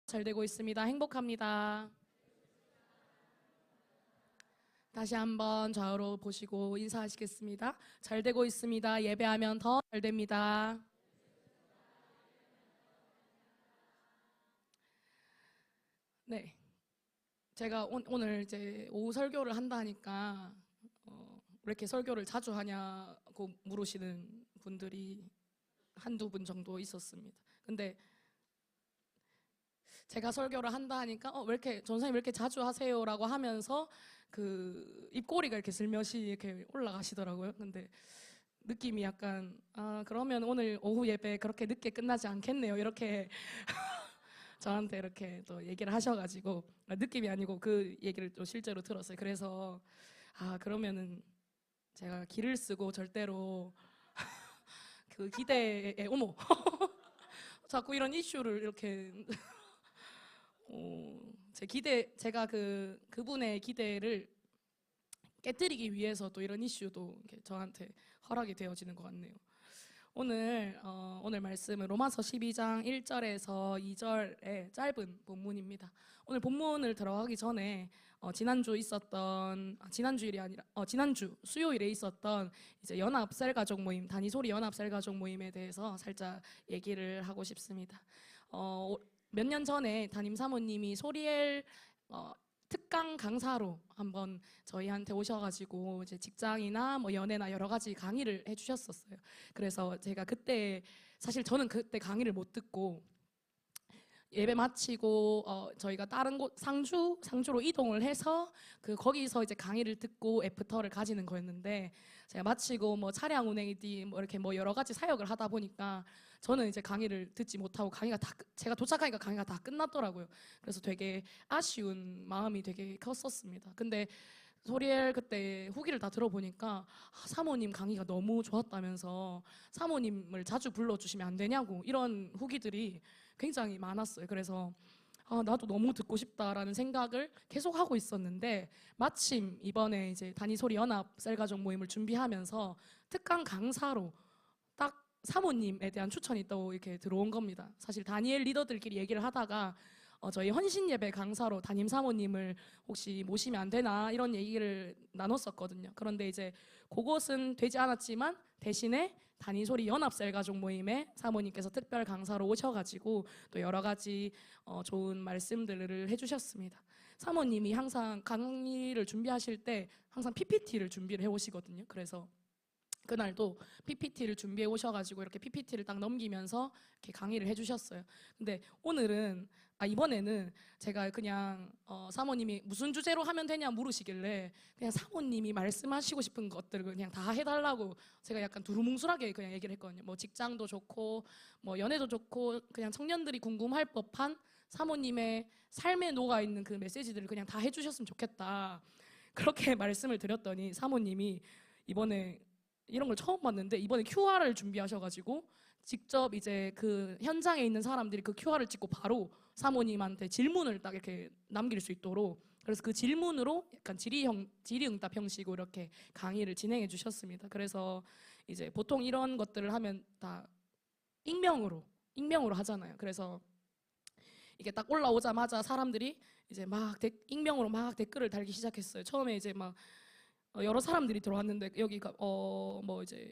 잘 되고 있습니다. 행복합니다. 다시 한번 좌우로 보시고 인사하시겠습니다. 잘 되고 있습니다. 예배하면 더 잘 됩니다. 네, 제가 오늘 이제 오후 설교를 한다니까 왜 이렇게 설교를 자주 하냐고 물으시는 분들이 한두 분 정도 있었습니다. 근데 제가 설교를 한다 하니까 왜 이렇게 전사님 왜 이렇게 자주 하세요라고 하면서 그 입꼬리가 이렇게 슬며시 이렇게 올라가시더라고요. 근데 느낌이 약간 그러면 오늘 오후 예배 그렇게 늦게 끝나지 않겠네요. 이렇게 저한테 이렇게 또 얘기를 하셔가지고 느낌이 아니고 그 얘기를 또 실제로 들었어요. 그래서 그러면은 제가 기를 쓰고 절대로 그 기대에 어머 자꾸 이런 이슈를 이렇게 제가 그분의 기대를 깨뜨리기 위해서 또 이런 이슈도 이렇게 저한테 허락이 되어지는 것 같네요. 오늘 말씀은 로마서 12장 1절에서 2절의 짧은 본문입니다. 오늘 본문을 들어가기 전에 지난주 수요일에 있었던 이제 연합 셀가족 모임, 다니소리 연합 셀가족 모임에 대해서 살짝 얘기를 하고 싶습니다. 몇 년 전에 담임 사모님이 소리엘 특강 강사로 한번 저희한테 오셔가지고 이제 직장이나 뭐 연애나 여러 가지 강의를 해주셨었어요. 그래서 제가 그때 사실 저는 그때 강의를 못 듣고 예배 마치고 저희가 다른 곳 상주로 이동을 해서 거기서 이제 강의를 듣고 애프터를 가지는 거였는데 제가 마치고 뭐 차량 운행이디 뭐 이렇게 뭐 여러 가지 사역을 하다 보니까 저는 이제 강의를 듣지 못하고 제가 도착하니까 강의가 다 끝났더라고요. 그래서 되게 아쉬운 마음이 되게 컸었습니다. 근데 소리엘 그때 후기를 다 들어보니까 사모님 강의가 너무 좋았다면서 사모님을 자주 불러주시면 안 되냐고 이런 후기들이 굉장히 많았어요. 그래서 나도 너무 듣고 싶다라는 생각을 계속 하고 있었는데 마침 이번에 이제 다니소리 연합 셀가족 모임을 준비하면서 특강 강사로 딱 사모님에 대한 추천이 또 이렇게 들어온 겁니다. 사실 다니엘 리더들끼리 얘기를 하다가 저희 헌신 예배 강사로 담임 사모님을 혹시 모시면 안 되나 이런 얘기를 나눴었거든요. 그런데 이제 그것은 되지 않았지만 대신에 다니소리 연합셀가족 모임에 사모님께서 특별 강사로 오셔가지고 또 여러 가지 좋은 말씀들을 해주셨습니다. 사모님이 항상 강의를 준비하실 때 항상 PPT를 준비를 해오시거든요. 그래서 그날도 PPT를 준비해 오셔가지고 이렇게 PPT를 딱 넘기면서 이렇게 강의를 해주셨어요. 근데 이번에는 제가 그냥 사모님이 무슨 주제로 하면 되냐 물으시길래 그냥 사모님이 말씀하시고 싶은 것들을 그냥 다 해달라고 제가 약간 두루뭉술하게 그냥 얘기를 했거든요. 뭐 직장도 좋고 뭐 연애도 좋고 그냥 청년들이 궁금할 법한 사모님의 삶에 녹아있는 그 메시지들을 그냥 다 해주셨으면 좋겠다. 그렇게 말씀을 드렸더니 사모님이 이번에 이런 걸 처음 봤는데 이번에 QR을 준비하셔가지고 직접 이제 그 현장에 있는 사람들이 그 QR을 찍고 바로 사모님한테 질문을 딱 이렇게 남길 수 있도록 그래서 그 질문으로 약간 질의응답 형식으로 이렇게 강의를 진행해 주셨습니다. 그래서 이제 보통 이런 것들을 하면 다 익명으로 하잖아요. 그래서 이게 딱 올라오자마자 사람들이 이제 익명으로 막 댓글을 달기 시작했어요. 처음에 이제 막 여러 사람들이 들어왔는데 여기가 뭐 이제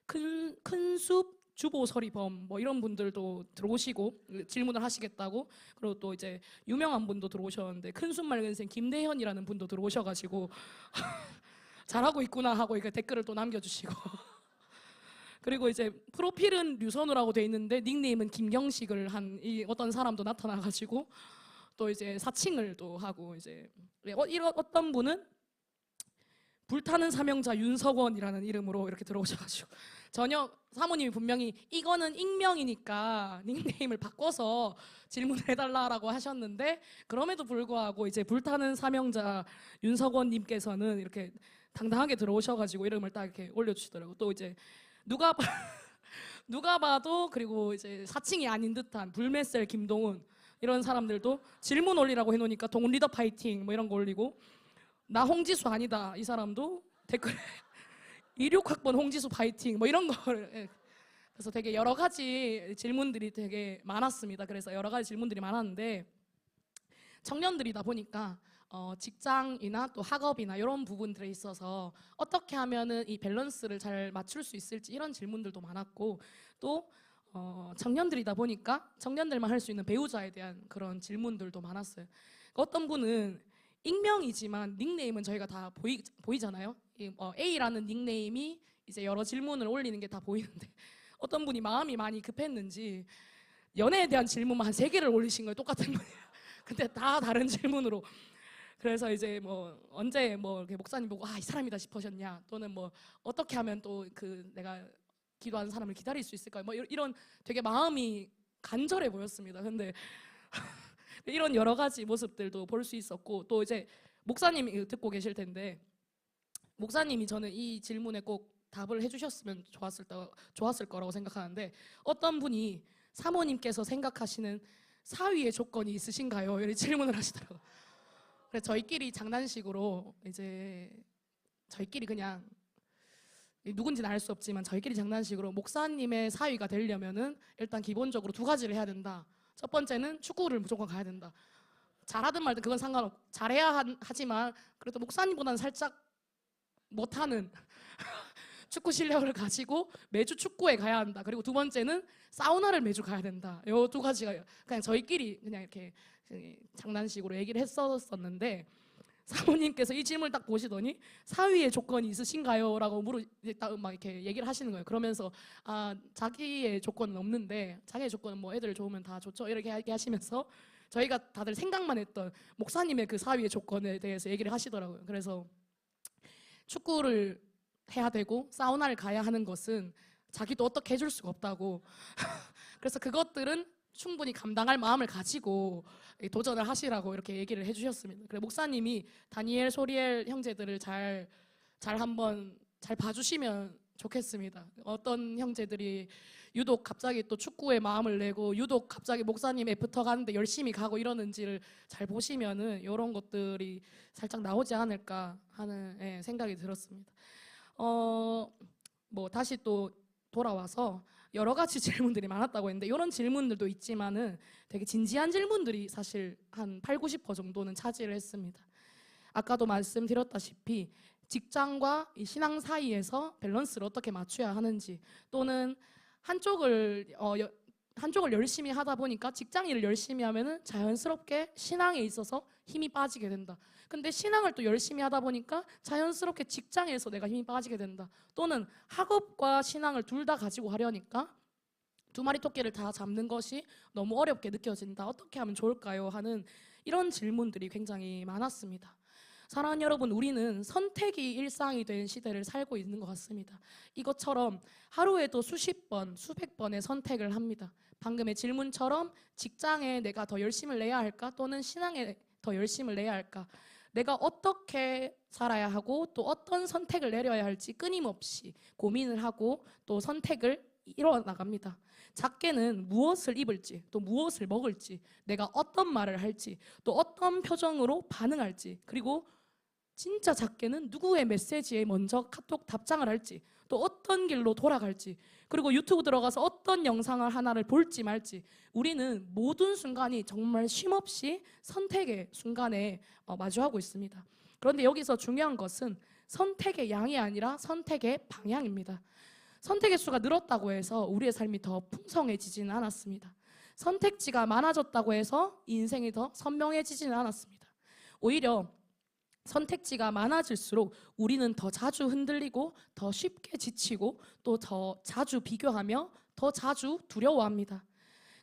큰 숲 주보 서리범 뭐 이런 분들도 들어오시고 질문을 하시겠다고 그리고 또 이제 유명한 분도 들어오셨는데 큰 숲 맑은생 김대현이라는 분도 들어오셔가지고 잘하고 있구나 하고 이렇게 댓글을 또 남겨주시고 그리고 이제 프로필은 류선우라고 돼 있는데 닉네임은 김경식을 한 이 어떤 사람도 나타나가지고 또 이제 사칭을 또 하고 이제 어떤 분은 불타는 사명자 윤석원이라는 이름으로 이렇게 들어오셔가지고 전혀 사모님이 분명히 이거는 익명이니까 닉네임을 바꿔서 질문을 해달라고 하셨는데 그럼에도 불구하고 이제 불타는 사명자 윤석원님께서는 이렇게 당당하게 들어오셔가지고 이름을 딱 이렇게 올려주시더라고요. 또 이제 누가 봐도 그리고 이제 사칭이 아닌 듯한 불매셀 김동훈 이런 사람들도 질문 올리라고 해놓으니까 동리더 파이팅 뭐 이런 거 올리고, 나 홍지수 아니다 이 사람도 댓글에 26학번 홍지수 파이팅 뭐 이런 거를. 예. 그래서 되게 여러 가지 질문들이 되게 많았습니다. 그래서 여러 가지 질문들이 많았는데, 청년들이다 보니까 직장이나 또 학업이나 이런 부분들에 있어서 어떻게 하면은 이 밸런스를 잘 맞출 수 있을지 이런 질문들도 많았고, 또 청년들이다 보니까 청년들만 할 수 있는 배우자에 대한 그런 질문들도 많았어요. 어떤 분은 익명이지만 닉네임은 저희가 다 보이잖아요. A라는 닉네임이 이제 여러 질문을 올리는 게 다 보이는데, 어떤 분이 마음이 많이 급했는지 연애에 대한 질문만 한 3개를 올리신 거예요. 똑같은 거예요. 근데 다 다른 질문으로. 그래서 이제 뭐 언제 뭐 이렇게 목사님 보고 이 사람이다 싶으셨냐, 또는 뭐 어떻게 하면 또 그 내가 기도하는 사람을 기다릴 수 있을까요? 뭐 이런 되게 마음이 간절해 보였습니다. 근데 이런 여러 가지 모습들도 볼 수 있었고, 또 이제 목사님이 듣고 계실 텐데, 목사님이 저는 이 질문에 꼭 답을 해주셨으면 좋았을 거라고 생각하는데, 어떤 분이 사모님께서 생각하시는 사위의 조건이 있으신가요? 이런 질문을 하시더라고요. 그래서 저희끼리 장난식으로 이제 저희끼리 그냥 누군지는 알 수 없지만 저희끼리 장난식으로 목사님의 사위가 되려면은 일단 기본적으로 2가지를 해야 된다. 첫 번째는 축구를 무조건 가야 된다. 잘하든 말든 그건 상관없고, 잘해야 하지만 그래도 목사님보다는 살짝 못하는 축구 실력을 가지고 매주 축구에 가야 한다. 그리고 2번째는 사우나를 매주 가야 된다. 이 2가지가 그냥 저희끼리 그냥 이렇게 장난식으로 얘기를 했었는데, 사모님께서 이 질문을 딱 보시더니 사위의 조건이 있으신가요? 라고 막 이렇게 얘기를 하시는 거예요. 그러면서 자기의 조건은 없는데, 자기의 조건은 뭐 애들 좋으면 다 좋죠 이렇게 하시면서 저희가 다들 생각만 했던 목사님의 그 사위의 조건에 대해서 얘기를 하시더라고요. 그래서 축구를 해야 되고 사우나를 가야 하는 것은 자기도 어떻게 해줄 수가 없다고 그래서 그것들은 충분히 감당할 마음을 가지고 도전을 하시라고 이렇게 얘기를 해주셨습니다. 그래서 목사님이 다니엘, 소리엘 형제들을 잘 한번 잘 봐주시면 좋겠습니다. 어떤 형제들이 유독 갑자기 또 축구에 마음을 내고 유독 갑자기 목사님 애프터 가는데 열심히 가고 이러는지를 잘 보시면은 이런 것들이 살짝 나오지 않을까 하는 생각이 들었습니다. 뭐 다시 또 돌아와서 여러 가지 질문들이 많았다고 했는데, 이런 질문들도 있지만은 되게 진지한 질문들이 사실 한 80~90% 정도는 차지를 했습니다. 아까도 말씀드렸다시피 직장과 이 신앙 사이에서 밸런스를 어떻게 맞춰야 하는지, 또는 한쪽을 열심히 하다 보니까 직장 일을 열심히 하면은 자연스럽게 신앙에 있어서 힘이 빠지게 된다. 근데 신앙을 또 열심히 하다 보니까 자연스럽게 직장에서 내가 힘이 빠지게 된다. 또는 학업과 신앙을 둘 다 가지고 하려니까 2마리 토끼를 다 잡는 것이 너무 어렵게 느껴진다. 어떻게 하면 좋을까요? 하는 이런 질문들이 굉장히 많았습니다. 사랑하는 여러분, 우리는 선택이 일상이 된 시대를 살고 있는 것 같습니다. 이것처럼 하루에도 수십 번, 수백 번의 선택을 합니다. 방금의 질문처럼 직장에 내가 더 열심을 내야 할까? 또는 신앙에 더 열심을 내야 할까? 내가 어떻게 살아야 하고 또 어떤 선택을 내려야 할지 끊임없이 고민을 하고 또 선택을 이뤄 나갑니다. 작게는 무엇을 입을지, 또 무엇을 먹을지, 내가 어떤 말을 할지, 또 어떤 표정으로 반응할지, 그리고 진짜 작게는 누구의 메시지에 먼저 카톡 답장을 할지, 또 어떤 길로 돌아갈지, 그리고 유튜브 들어가서 어떤 영상을 하나를 볼지 말지, 우리는 모든 순간이 정말 쉼없이 선택의 순간에 마주하고 있습니다. 그런데 여기서 중요한 것은 선택의 양이 아니라 선택의 방향입니다. 선택의 수가 늘었다고 해서 우리의 삶이 더 풍성해지지는 않았습니다. 선택지가 많아졌다고 해서 인생이 더 선명해지지는 않았습니다. 오히려 선택지가 많아질수록 우리는 더 자주 흔들리고 더 쉽게 지치고 또 더 자주 비교하며 더 자주 두려워합니다.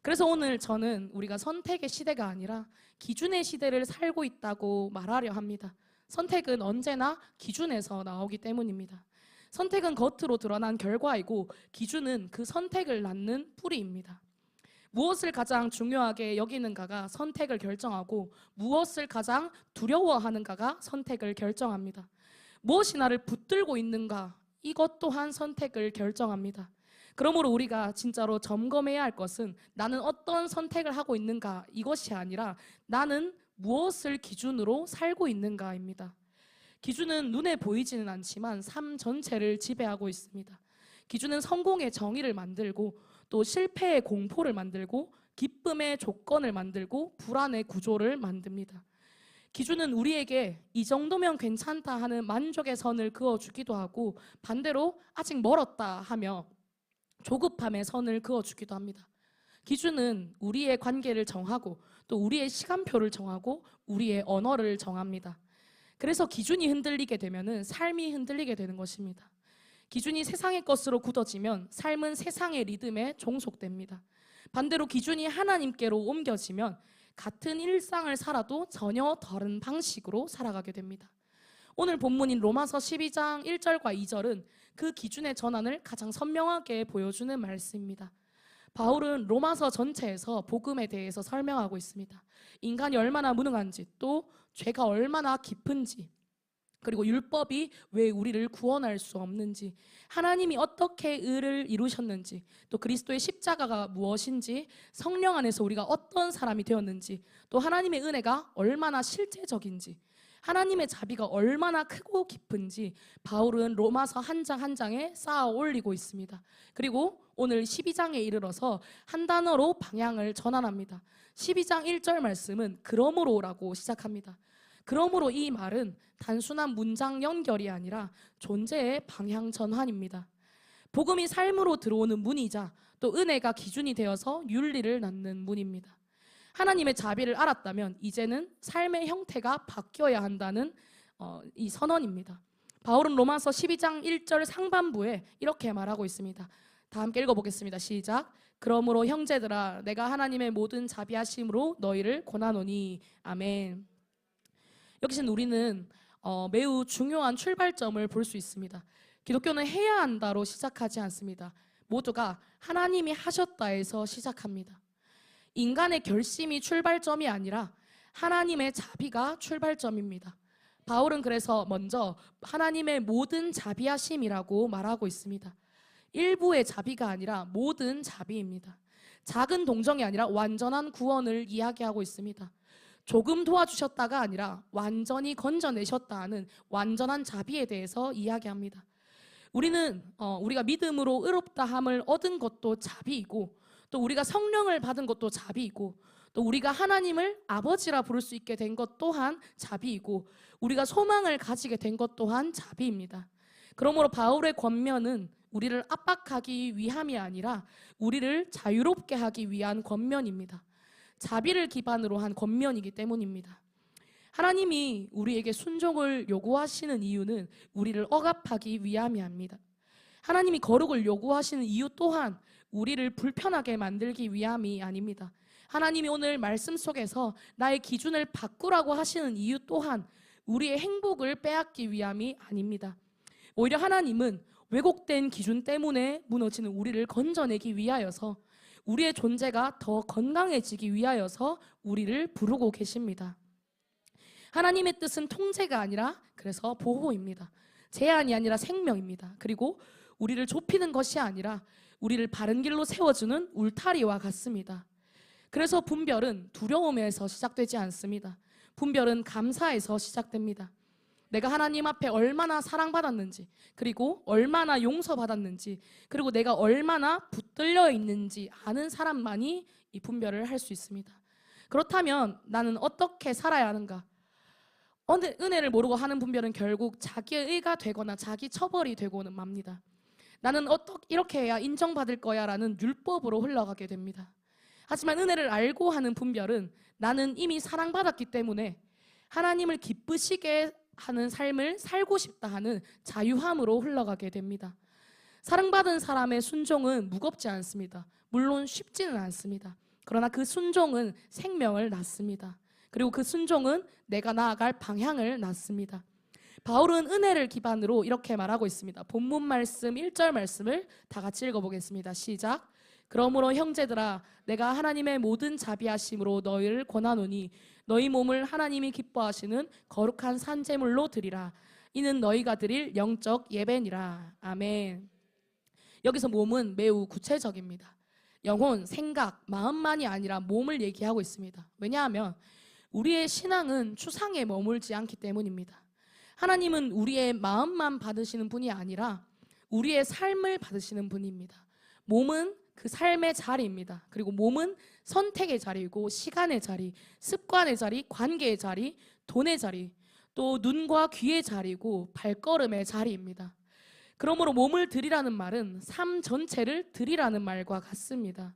그래서 오늘 저는 우리가 선택의 시대가 아니라 기준의 시대를 살고 있다고 말하려 합니다. 선택은 언제나 기준에서 나오기 때문입니다. 선택은 겉으로 드러난 결과이고 기준은 그 선택을 낳는 뿌리입니다. 무엇을 가장 중요하게 여기는가가 선택을 결정하고 무엇을 가장 두려워하는가가 선택을 결정합니다. 무엇이 나를 붙들고 있는가, 이것 또한 선택을 결정합니다. 그러므로 우리가 진짜로 점검해야 할 것은 나는 어떤 선택을 하고 있는가, 이것이 아니라 나는 무엇을 기준으로 살고 있는가입니다. 기준은 눈에 보이지는 않지만 삶 전체를 지배하고 있습니다. 기준은 성공의 정의를 만들고 또 실패의 공포를 만들고 기쁨의 조건을 만들고 불안의 구조를 만듭니다. 기준은 우리에게 이 정도면 괜찮다 하는 만족의 선을 그어주기도 하고, 반대로 아직 멀었다 하며 조급함의 선을 그어주기도 합니다. 기준은 우리의 관계를 정하고 또 우리의 시간표를 정하고 우리의 언어를 정합니다. 그래서 기준이 흔들리게 되면은 삶이 흔들리게 되는 것입니다. 기준이 세상의 것으로 굳어지면 삶은 세상의 리듬에 종속됩니다. 반대로 기준이 하나님께로 옮겨지면 같은 일상을 살아도 전혀 다른 방식으로 살아가게 됩니다. 오늘 본문인 로마서 12장 1절과 2절은 그 기준의 전환을 가장 선명하게 보여주는 말씀입니다. 바울은 로마서 전체에서 복음에 대해서 설명하고 있습니다. 인간이 얼마나 무능한지, 또 죄가 얼마나 깊은지, 그리고 율법이 왜 우리를 구원할 수 없는지, 하나님이 어떻게 의를 이루셨는지, 또 그리스도의 십자가가 무엇인지, 성령 안에서 우리가 어떤 사람이 되었는지, 또 하나님의 은혜가 얼마나 실제적인지, 하나님의 자비가 얼마나 크고 깊은지 바울은 로마서 한 장 한 장에 쌓아 올리고 있습니다. 그리고 오늘 12장에 이르러서 한 단어로 방향을 전환합니다. 12장 1절 말씀은 그러므로라고 시작합니다. 그러므로 이 말은 단순한 문장 연결이 아니라 존재의 방향 전환입니다. 복음이 삶으로 들어오는 문이자 또 은혜가 기준이 되어서 윤리를 낳는 문입니다. 하나님의 자비를 알았다면 이제는 삶의 형태가 바뀌어야 한다는 이 선언입니다. 바울은 로마서 12장 1절 상반부에 이렇게 말하고 있습니다. 다 함께 읽어보겠습니다. 시작. 그러므로 형제들아 내가 하나님의 모든 자비하심으로 너희를 권하노니. 아멘. 여기서 우리는 매우 중요한 출발점을 볼 수 있습니다. 기독교는 해야 한다로 시작하지 않습니다. 모두가 하나님이 하셨다에서 시작합니다. 인간의 결심이 출발점이 아니라 하나님의 자비가 출발점입니다. 바울은 그래서 먼저 하나님의 모든 자비하심이라고 말하고 있습니다. 일부의 자비가 아니라 모든 자비입니다. 작은 동정이 아니라 완전한 구원을 이야기하고 있습니다. 조금 도와주셨다가 아니라 완전히 건져내셨다 하는 완전한 자비에 대해서 이야기합니다. 우리가 믿음으로 의롭다함을 얻은 것도 자비이고, 또 우리가 성령을 받은 것도 자비이고, 또 우리가 하나님을 아버지라 부를 수 있게 된 것 또한 자비이고, 우리가 소망을 가지게 된 것 또한 자비입니다. 그러므로 바울의 권면은 우리를 압박하기 위함이 아니라 우리를 자유롭게 하기 위한 권면입니다. 자비를 기반으로 한 권면이기 때문입니다. 하나님이 우리에게 순종을 요구하시는 이유는 우리를 억압하기 위함이 아닙니다. 하나님이 거룩을 요구하시는 이유 또한 우리를 불편하게 만들기 위함이 아닙니다. 하나님이 오늘 말씀 속에서 나의 기준을 바꾸라고 하시는 이유 또한 우리의 행복을 빼앗기 위함이 아닙니다. 오히려 하나님은 왜곡된 기준 때문에 무너지는 우리를 건져내기 위하여서, 우리의 존재가 더 건강해지기 위하여서 우리를 부르고 계십니다. 하나님의 뜻은 통제가 아니라 그래서 보호입니다. 제한이 아니라 생명입니다. 그리고 우리를 좁히는 것이 아니라 우리를 바른 길로 세워주는 울타리와 같습니다. 그래서 분별은 두려움에서 시작되지 않습니다. 분별은 감사에서 시작됩니다. 내가 하나님 앞에 얼마나 사랑받았는지, 그리고 얼마나 용서받았는지, 그리고 내가 얼마나 붙들려 있는지 아는 사람만이 이 분별을 할 수 있습니다. 그렇다면 나는 어떻게 살아야 하는가? 은혜를 모르고 하는 분별은 결국 자기의 의가 되거나 자기 처벌이 되고는 맙니다. 나는 이렇게 해야 인정받을 거야 라는 율법으로 흘러가게 됩니다. 하지만 은혜를 알고 하는 분별은 나는 이미 사랑받았기 때문에 하나님을 기쁘시게 하는 삶을 살고 싶다 하는 자유함으로 흘러가게 됩니다. 사랑받은 사람의 순종은 무겁지 않습니다. 물론 쉽지는 않습니다. 그러나 그 순종은 생명을 낳습니다. 그리고 그 순종은 내가 나아갈 방향을 낳습니다. 바울은 은혜를 기반으로 이렇게 말하고 있습니다. 본문 말씀 1절 말씀을 다 같이 읽어보겠습니다. 시작. 그러므로 형제들아 내가 하나님의 모든 자비하심으로 너희를 권하노니 너희 몸을 하나님이 기뻐하시는 거룩한 산제물로 드리라. 이는 너희가 드릴 영적 예배니라. 아멘. 여기서 몸은 매우 구체적입니다. 영혼, 생각, 마음만이 아니라 몸을 얘기하고 있습니다. 왜냐하면 우리의 신앙은 추상에 머물지 않기 때문입니다. 하나님은 우리의 마음만 받으시는 분이 아니라 우리의 삶을 받으시는 분입니다. 몸은 그 삶의 자리입니다. 그리고 몸은 선택의 자리이고 시간의 자리, 습관의 자리, 관계의 자리, 돈의 자리, 또 눈과 귀의 자리고 발걸음의 자리입니다. 그러므로 몸을 드리라는 말은 삶 전체를 드리라는 말과 같습니다.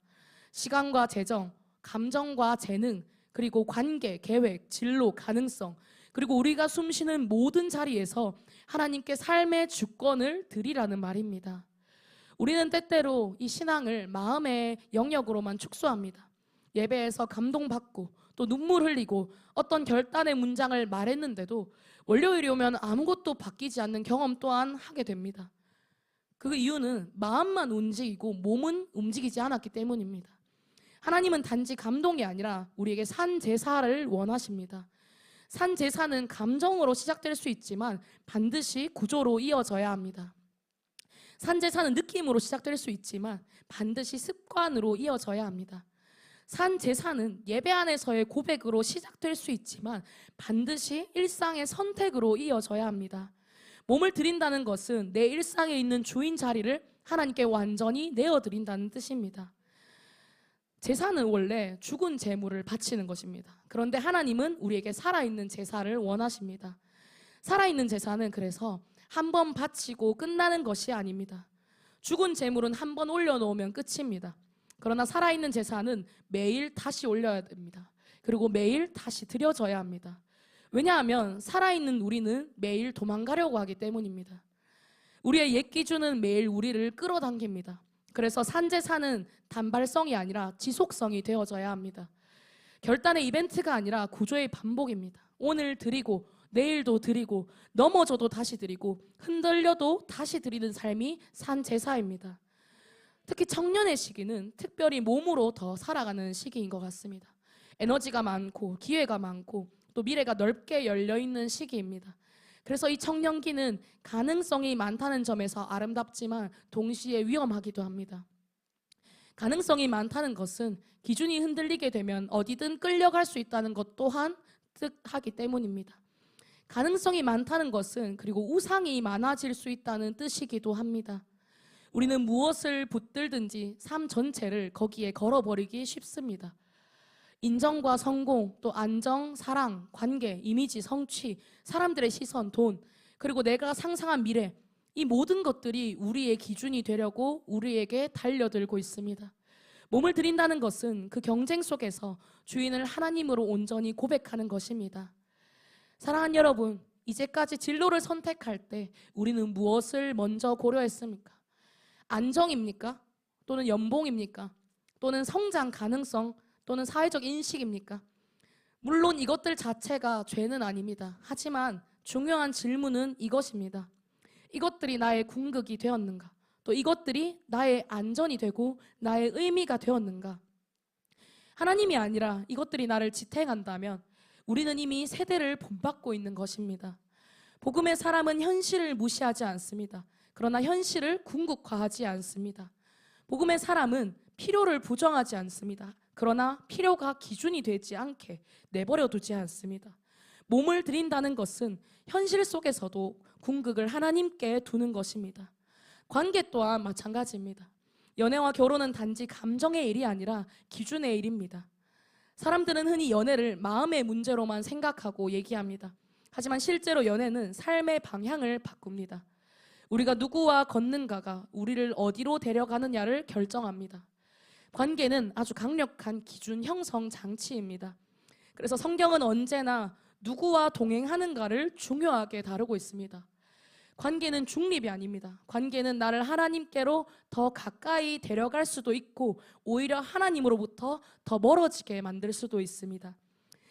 시간과 재정, 감정과 재능, 그리고 관계, 계획, 진로, 가능성, 그리고 우리가 숨쉬는 모든 자리에서 하나님께 삶의 주권을 드리라는 말입니다. 우리는 때때로 이 신앙을 마음의 영역으로만 축소합니다. 예배에서 감동받고 또 눈물 흘리고 어떤 결단의 문장을 말했는데도 월요일이 오면 아무것도 바뀌지 않는 경험 또한 하게 됩니다. 그 이유는 마음만 움직이고 몸은 움직이지 않았기 때문입니다. 하나님은 단지 감동이 아니라 우리에게 산 제사를 원하십니다. 산 제사는 감정으로 시작될 수 있지만 반드시 구조로 이어져야 합니다. 산 제사는 느낌으로 시작될 수 있지만 반드시 습관으로 이어져야 합니다. 산 제사는 예배 안에서의 고백으로 시작될 수 있지만 반드시 일상의 선택으로 이어져야 합니다. 몸을 드린다는 것은 내 일상에 있는 주인 자리를 하나님께 완전히 내어드린다는 뜻입니다. 제사는 원래 죽은 제물을 바치는 것입니다. 그런데 하나님은 우리에게 살아있는 제사를 원하십니다. 살아있는 제사는 그래서 한 번 바치고 끝나는 것이 아닙니다. 죽은 제물은 한 번 올려놓으면 끝입니다. 그러나 살아있는 제사는 매일 다시 올려야 됩니다. 그리고 매일 다시 드려져야 합니다. 왜냐하면 살아있는 우리는 매일 도망가려고 하기 때문입니다. 우리의 옛 기준은 매일 우리를 끌어당깁니다. 그래서 산제사는 단발성이 아니라 지속성이 되어져야 합니다. 결단의 이벤트가 아니라 구조의 반복입니다. 오늘 드리고 내일도 드리고 넘어져도 다시 드리고 흔들려도 다시 드리는 삶이 산제사입니다. 특히 청년의 시기는 특별히 몸으로 더 살아가는 시기인 것 같습니다. 에너지가 많고 기회가 많고 또 미래가 넓게 열려있는 시기입니다. 그래서 이 청년기는 가능성이 많다는 점에서 아름답지만 동시에 위험하기도 합니다. 가능성이 많다는 것은 기준이 흔들리게 되면 어디든 끌려갈 수 있다는 것 또한 뜻하기 때문입니다. 가능성이 많다는 것은 그리고 우상이 많아질 수 있다는 뜻이기도 합니다. 우리는 무엇을 붙들든지 삶 전체를 거기에 걸어버리기 쉽습니다. 인정과 성공, 또 안정, 사랑, 관계, 이미지, 성취, 사람들의 시선, 돈, 그리고 내가 상상한 미래, 이 모든 것들이 우리의 기준이 되려고 우리에게 달려들고 있습니다. 몸을 드린다는 것은 그 경쟁 속에서 주인을 하나님으로 온전히 고백하는 것입니다. 사랑하는 여러분, 이제까지 진로를 선택할 때 우리는 무엇을 먼저 고려했습니까? 안정입니까? 또는 연봉입니까? 또는 성장 가능성? 또는 사회적 인식입니까? 물론 이것들 자체가 죄는 아닙니다. 하지만 중요한 질문은 이것입니다. 이것들이 나의 궁극이 되었는가? 또 이것들이 나의 안전이 되고 나의 의미가 되었는가? 하나님이 아니라 이것들이 나를 지탱한다면 우리는 이미 세대를 본받고 있는 것입니다. 복음의 사람은 현실을 무시하지 않습니다. 그러나 현실을 궁극화하지 않습니다. 복음의 사람은 필요를 부정하지 않습니다. 그러나 필요가 기준이 되지 않게 내버려 두지 않습니다. 몸을 드린다는 것은 현실 속에서도 궁극을 하나님께 두는 것입니다. 관계 또한 마찬가지입니다. 연애와 결혼은 단지 감정의 일이 아니라 기준의 일입니다. 사람들은 흔히 연애를 마음의 문제로만 생각하고 얘기합니다. 하지만 실제로 연애는 삶의 방향을 바꿉니다. 우리가 누구와 걷는가가 우리를 어디로 데려가느냐를 결정합니다. 관계는 아주 강력한 기준 형성 장치입니다. 그래서 성경은 언제나 누구와 동행하는가를 중요하게 다루고 있습니다. 관계는 중립이 아닙니다. 관계는 나를 하나님께로 더 가까이 데려갈 수도 있고 오히려 하나님으로부터 더 멀어지게 만들 수도 있습니다.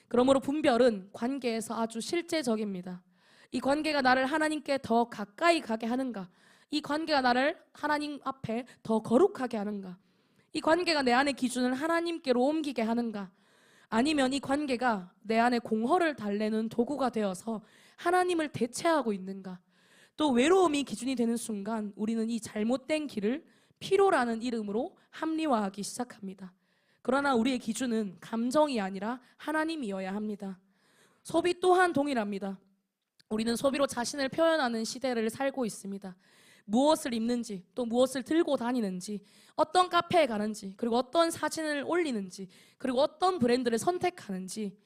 그러므로 분별은 관계에서 아주 실제적입니다. 이 관계가 나를 하나님께 더 가까이 가게 하는가? 이 관계가 나를 하나님 앞에 더 거룩하게 하는가? 이 관계가 내 안의 기준을 하나님께로 옮기게 하는가? 아니면 이 관계가 내 안에 공허를 달래는 도구가 되어서 하나님을 대체하고 있는가? 또 외로움이 기준이 되는 순간 우리는 이 잘못된 길을 필요라는 이름으로 합리화하기 시작합니다. 그러나 우리의 기준은 감정이 아니라 하나님이어야 합니다. 소비 또한 동일합니다. 우리는 소비로 자신을 표현하는 시대를 살고 있습니다. 무엇을 입는지, 또 무엇을 들고 다니는지, 어떤 카페에 가는지, 그리고 어떤 사진을 올리는지, 그리고 어떤 브랜드를 선택하는지,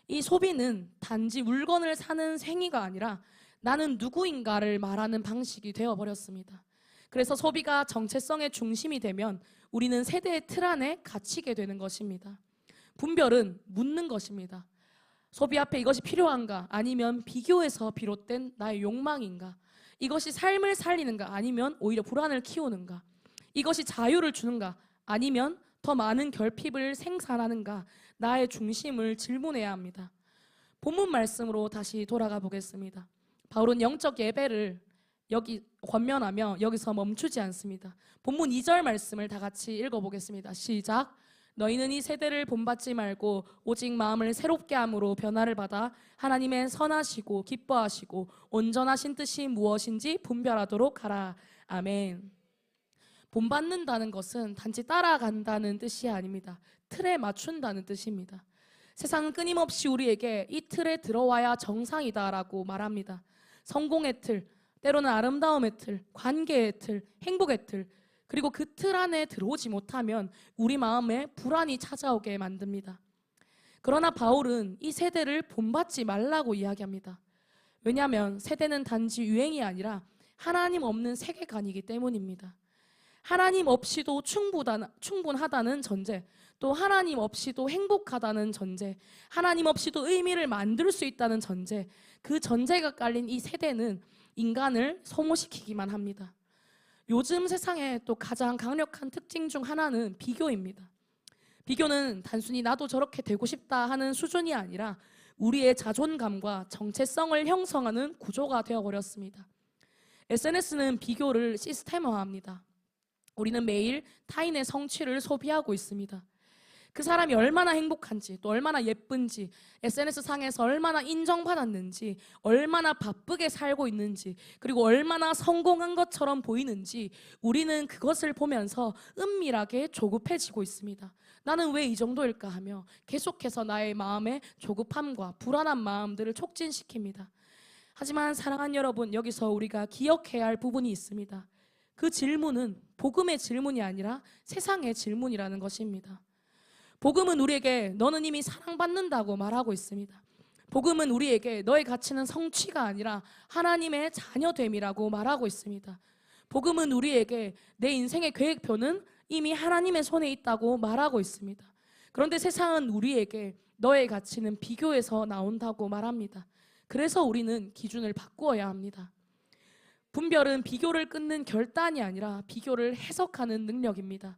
이 소비는 단지 물건을 사는 행위가 아니라 나는 누구인가를 말하는 방식이 되어버렸습니다. 그래서 소비가 정체성의 중심이 되면 우리는 세대의 틀 안에 갇히게 되는 것입니다. 분별은 묻는 것입니다. 소비 앞에 이것이 필요한가? 아니면 비교에서 비롯된 나의 욕망인가? 이것이 삶을 살리는가? 아니면 오히려 불안을 키우는가? 이것이 자유를 주는가? 아니면 더 많은 결핍을 생산하는가? 나의 중심을 질문해야 합니다. 본문 말씀으로 다시 돌아가 보겠습니다. 바울은 영적 예배를 권면하며 여기서 멈추지 않습니다. 본문 2절 말씀을 다 같이 읽어보겠습니다. 시작. 너희는 이 세대를 본받지 말고 오직 마음을 새롭게 함으로 변화를 받아 하나님의 선하시고 기뻐하시고 온전하신 뜻이 무엇인지 분별하도록 하라. 아멘. 본받는다는 것은 단지 따라간다는 뜻이 아닙니다. 틀에 맞춘다는 뜻입니다. 세상은 끊임없이 우리에게 이 틀에 들어와야 정상이다라고 말합니다. 성공의 틀, 때로는 아름다움의 틀, 관계의 틀, 행복의 틀, 그리고 그 틀 안에 들어오지 못하면 우리 마음에 불안이 찾아오게 만듭니다. 그러나 바울은 이 세대를 본받지 말라고 이야기합니다. 왜냐하면 세대는 단지 유행이 아니라 하나님 없는 세계관이기 때문입니다. 하나님 없이도 충분하다는 전제, 또 하나님 없이도 행복하다는 전제, 하나님 없이도 의미를 만들 수 있다는 전제, 그 전제가 깔린 이 세대는 인간을 소모시키기만 합니다. 요즘 세상에 또 가장 강력한 특징 중 하나는 비교입니다. 비교는 단순히 나도 저렇게 되고 싶다 하는 수준이 아니라 우리의 자존감과 정체성을 형성하는 구조가 되어버렸습니다. SNS는 비교를 시스템화합니다. 우리는 매일 타인의 성취를 소비하고 있습니다. 그 사람이 얼마나 행복한지, 또 얼마나 예쁜지, SNS 상에서 얼마나 인정받았는지, 얼마나 바쁘게 살고 있는지, 그리고 얼마나 성공한 것처럼 보이는지 우리는 그것을 보면서 은밀하게 조급해지고 있습니다. 나는 왜 이 정도일까 하며 계속해서 나의 마음의 조급함과 불안한 마음들을 촉진시킵니다. 하지만 사랑하는 여러분, 여기서 우리가 기억해야 할 부분이 있습니다. 그 질문은 복음의 질문이 아니라 세상의 질문이라는 것입니다. 복음은 우리에게 너는 이미 사랑받는다고 말하고 있습니다. 복음은 우리에게 너의 가치는 성취가 아니라 하나님의 자녀됨이라고 말하고 있습니다. 복음은 우리에게 내 인생의 계획표는 이미 하나님의 손에 있다고 말하고 있습니다. 그런데 세상은 우리에게 너의 가치는 비교에서 나온다고 말합니다. 그래서 우리는 기준을 바꾸어야 합니다. 분별은 비교를 끊는 결단이 아니라 비교를 해석하는 능력입니다.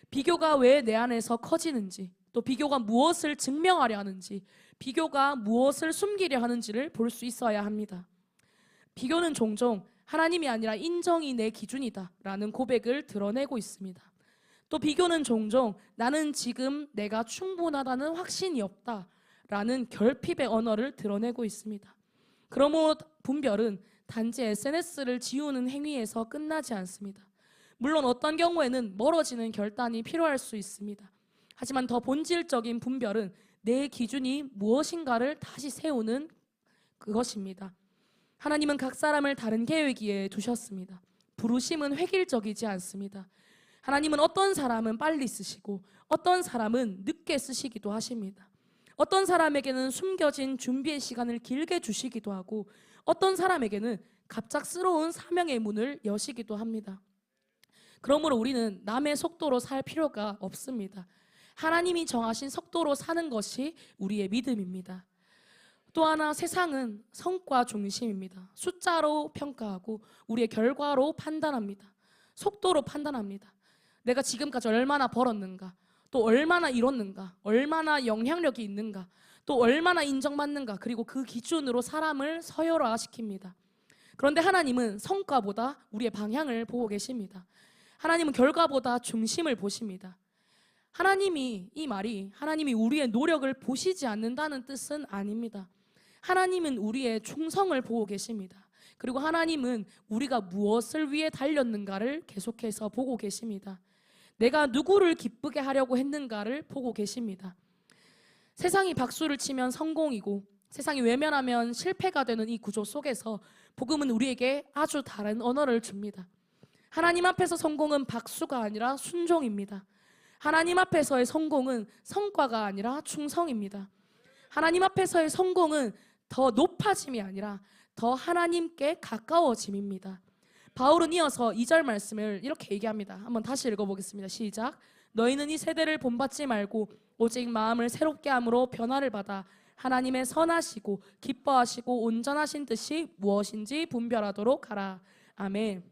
비교가 왜 내 안에서 커지는지, 또 비교가 무엇을 증명하려 하는지, 비교가 무엇을 숨기려 하는지를 볼 수 있어야 합니다. 비교는 종종 하나님이 아니라 인정이 내 기준이다 라는 고백을 드러내고 있습니다. 또 비교는 종종 나는 지금 내가 충분하다는 확신이 없다 라는 결핍의 언어를 드러내고 있습니다. 그러므로 분별은 단지 SNS를 지우는 행위에서 끝나지 않습니다. 물론 어떤 경우에는 멀어지는 결단이 필요할 수 있습니다. 하지만 더 본질적인 분별은 내 기준이 무엇인가를 다시 세우는 그것입니다. 하나님은 각 사람을 다른 계획에 두셨습니다. 부르심은 획일적이지 않습니다. 하나님은 어떤 사람은 빨리 쓰시고 어떤 사람은 늦게 쓰시기도 하십니다. 어떤 사람에게는 숨겨진 준비의 시간을 길게 주시기도 하고 어떤 사람에게는 갑작스러운 사명의 문을 여시기도 합니다. 그러므로 우리는 남의 속도로 살 필요가 없습니다. 하나님이 정하신 속도로 사는 것이 우리의 믿음입니다. 또 하나, 세상은 성과 중심입니다. 숫자로 평가하고 우리의 결과로 판단합니다. 속도로 판단합니다. 내가 지금까지 얼마나 벌었는가, 또 얼마나 이뤘는가, 얼마나 영향력이 있는가, 또 얼마나 인정받는가, 그리고 그 기준으로 사람을 서열화시킵니다. 그런데 하나님은 성과보다 우리의 방향을 보고 계십니다. 하나님은 결과보다 중심을 보십니다. 이 말이 하나님이 우리의 노력을 보시지 않는다는 뜻은 아닙니다. 하나님은 우리의 충성을 보고 계십니다. 그리고 하나님은 우리가 무엇을 위해 달렸는가를 계속해서 보고 계십니다. 내가 누구를 기쁘게 하려고 했는가를 보고 계십니다. 세상이 박수를 치면 성공이고 세상이 외면하면 실패가 되는 이 구조 속에서 복음은 우리에게 아주 다른 언어를 줍니다. 하나님 앞에서 성공은 박수가 아니라 순종입니다. 하나님 앞에서의 성공은 성과가 아니라 충성입니다. 하나님 앞에서의 성공은 더 높아짐이 아니라 더 하나님께 가까워짐입니다. 바울은 이어서 2절 말씀을 이렇게 얘기합니다. 한번 다시 읽어보겠습니다. 시작. 너희는 이 세대를 본받지 말고 오직 마음을 새롭게 함으로 변화를 받아 하나님의 선하시고 기뻐하시고 온전하신 뜻이 무엇인지 분별하도록 하라. 아멘.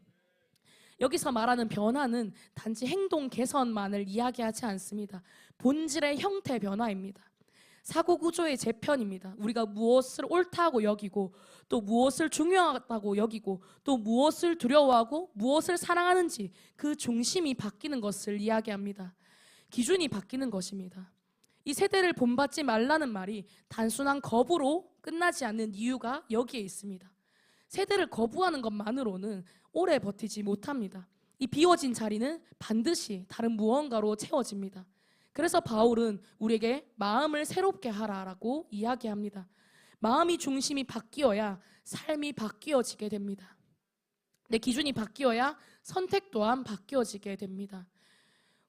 여기서 말하는 변화는 단지 행동 개선만을 이야기하지 않습니다. 본질의 형태 변화입니다. 사고 구조의 재편입니다. 우리가 무엇을 옳다고 여기고 또 무엇을 중요하다고 여기고 또 무엇을 두려워하고 무엇을 사랑하는지 그 중심이 바뀌는 것을 이야기합니다. 기준이 바뀌는 것입니다. 이 세대를 본받지 말라는 말이 단순한 거부로 끝나지 않는 이유가 여기에 있습니다. 세대를 거부하는 것만으로는 오래 버티지 못합니다. 이 비워진 자리는 반드시 다른 무언가로 채워집니다. 그래서 바울은 우리에게 마음을 새롭게 하라라고 이야기합니다. 마음이 중심이 바뀌어야 삶이 바뀌어지게 됩니다. 내 기준이 바뀌어야 선택 또한 바뀌어지게 됩니다.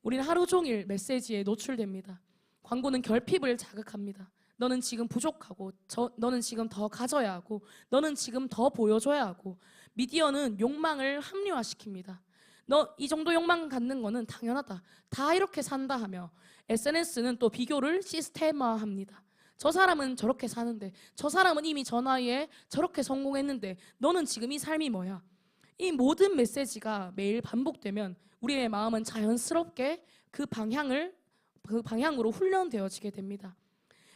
우리는 하루 종일 메시지에 노출됩니다. 광고는 결핍을 자극합니다. 너는 지금 부족하고 너는 지금 더 가져야 하고 너는 지금 더 보여줘야 하고 미디어는 욕망을 합리화시킵니다. 너 이 정도 욕망 갖는 거는 당연하다. 다 이렇게 산다 하며 SNS는 또 비교를 시스템화합니다. 저 사람은 저렇게 사는데 저 사람은 이미 저 나이에 저렇게 성공했는데 너는 지금 이 삶이 뭐야? 이 모든 메시지가 매일 반복되면 우리의 마음은 자연스럽게 그 방향으로 훈련되어지게 됩니다.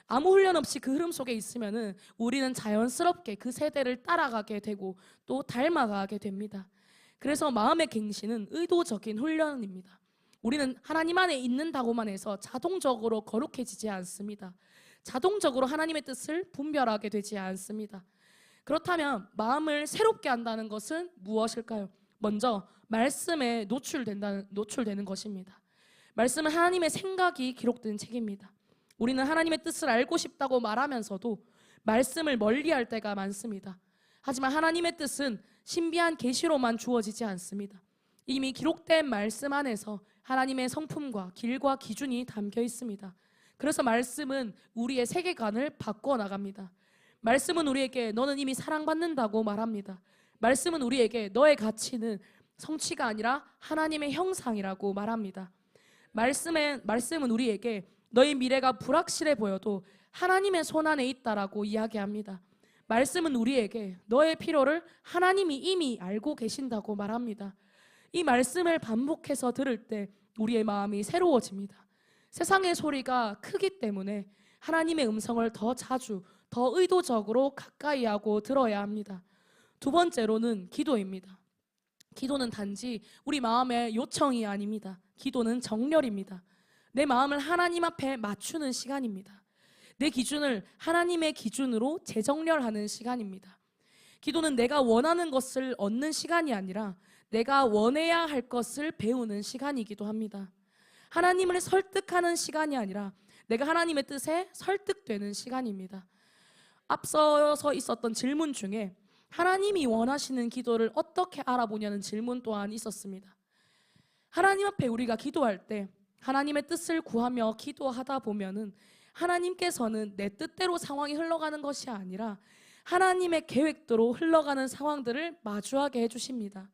아무 훈련 없이 그 흐름 속에 있으면은 우리는 자연스럽게 그 세대를 따라가게 되고 또 닮아가게 됩니다. 그래서 마음의 갱신은 의도적인 훈련입니다. 우리는 하나님 안에 있는다고만 해서 자동적으로 거룩해지지 않습니다. 자동적으로 하나님의 뜻을 분별하게 되지 않습니다. 그렇다면 마음을 새롭게 한다는 것은 무엇일까요? 먼저 말씀에 노출되는 것입니다. 말씀은 하나님의 생각이 기록된 책입니다. 우리는 하나님의 뜻을 알고 싶다고 말하면서도 말씀을 멀리할 때가 많습니다. 하지만 하나님의 뜻은 신비한 계시로만 주어지지 않습니다. 이미 기록된 말씀 안에서 하나님의 성품과 길과 기준이 담겨 있습니다. 그래서 말씀은 우리의 세계관을 바꿔 나갑니다. 말씀은 우리에게 너는 이미 사랑받는다고 말합니다. 말씀은 우리에게 너의 가치는 성취가 아니라 하나님의 형상이라고 말합니다. 말씀은 우리에게 너의 미래가 불확실해 보여도 하나님의 손안에 있다라고 이야기합니다. 말씀은 우리에게 너의 필요를 하나님이 이미 알고 계신다고 말합니다. 이 말씀을 반복해서 들을 때 우리의 마음이 새로워집니다. 세상의 소리가 크기 때문에 하나님의 음성을 더 자주, 더 의도적으로 가까이 하고 들어야 합니다. 두 번째로는 기도입니다. 기도는 단지 우리 마음의 요청이 아닙니다. 기도는 정렬입니다. 내 마음을 하나님 앞에 맞추는 시간입니다. 내 기준을 하나님의 기준으로 재정렬하는 시간입니다. 기도는 내가 원하는 것을 얻는 시간이 아니라 내가 원해야 할 것을 배우는 시간이기도 합니다. 하나님을 설득하는 시간이 아니라 내가 하나님의 뜻에 설득되는 시간입니다. 앞서서 있었던 질문 중에 하나님이 원하시는 기도를 어떻게 알아보냐는 질문 또한 있었습니다. 하나님 앞에 우리가 기도할 때 하나님의 뜻을 구하며 기도하다 보면은 하나님께서는 내 뜻대로 상황이 흘러가는 것이 아니라 하나님의 계획대로 흘러가는 상황들을 마주하게 해주십니다.